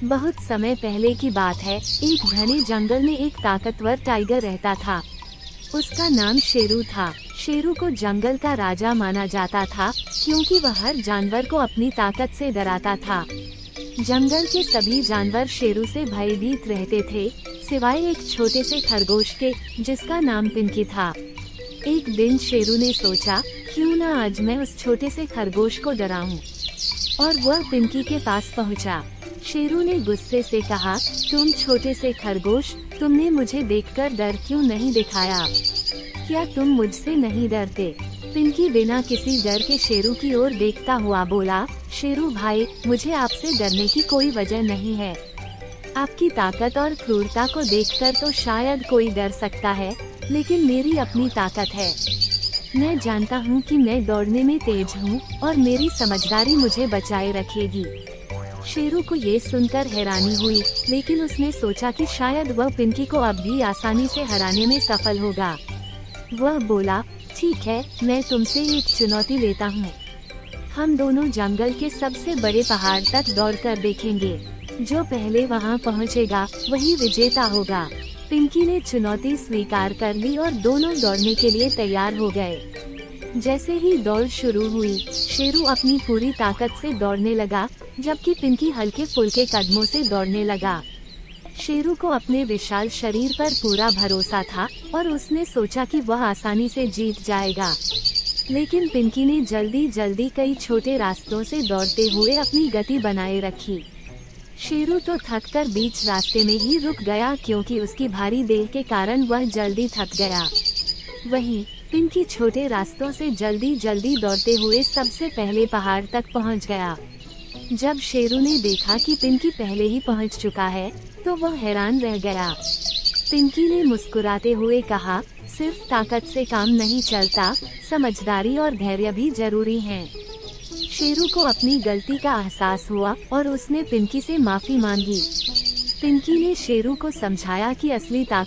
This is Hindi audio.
बहुत समय पहले की बात है। एक घने जंगल में एक ताकतवर टाइगर रहता था। उसका नाम शेरू था। शेरू को जंगल का राजा माना जाता था, क्योंकि वह हर जानवर को अपनी ताकत से डराता था। जंगल के सभी जानवर शेरू से भयभीत रहते थे, सिवाय एक छोटे से खरगोश के, जिसका नाम पिंकी था। एक दिन शेरू ने सोचा, क्यों न आज मैं उस छोटे से खरगोश को डराऊं। और वह पिंकी के पास पहुंचा। शेरू ने गुस्से से कहा, तुम छोटे से खरगोश, तुमने मुझे देखकर डर क्यों नहीं दिखाया? क्या तुम मुझसे नहीं डरते? पिंकी बिना किसी डर के शेरू की ओर देखता हुआ बोला, शेरू भाई, मुझे आपसे डरने की कोई वजह नहीं है। आपकी ताकत और क्रूरता को देखकर तो शायद कोई डर सकता है, लेकिन मेरी अपनी ताकत है। मैं जानता हूँ कि मैं दौड़ने में तेज हूँ और मेरी समझदारी मुझे बचाए रखेगी। शेरू को ये सुनकर हैरानी हुई, लेकिन उसने सोचा कि शायद वह पिंकी को अब भी आसानी से हराने में सफल होगा। वह बोला, ठीक है, मैं तुमसे एक चुनौती लेता हूँ। हम दोनों जंगल के सबसे बड़े पहाड़ तक दौड़कर देखेंगे। जो पहले वहाँ पहुँचेगा वही विजेता होगा। पिंकी ने चुनौती स्वीकार कर ली और दोनों दौड़ने के लिए तैयार हो गए। जैसे ही दौड़ शुरू हुई, शेरू अपनी पूरी ताकत से दौड़ने लगा, जबकि पिंकी हल्के फुल्के कदमों से दौड़ने लगा। शेरू को अपने विशाल शरीर पर पूरा भरोसा था और उसने सोचा कि वह आसानी से जीत जाएगा। लेकिन पिंकी ने जल्दी जल्दी कई छोटे रास्तों से दौड़ते हुए अपनी गति बनाए रखी। शेरू तो थककर बीच रास्ते में ही रुक गया, क्योंकि उसकी भारी देह के कारण वह जल्दी थक गया। वहीं पिंकी छोटे रास्तों से जल्दी जल्दी दौड़ते हुए सबसे पहले पहाड़ तक पहुंच गया। जब शेरू ने देखा कि पिंकी पहले ही पहुंच चुका है, तो वह हैरान रह गया। पिंकी ने मुस्कुराते हुए कहा, सिर्फ ताकत से काम नहीं चलता, समझदारी और धैर्य भी जरूरी हैं। शेरू को अपनी गलती का एहसास हुआ और उसने पिंकी से माफी मांगी। पिंकी ने शेरू को समझाया कि असली ताकत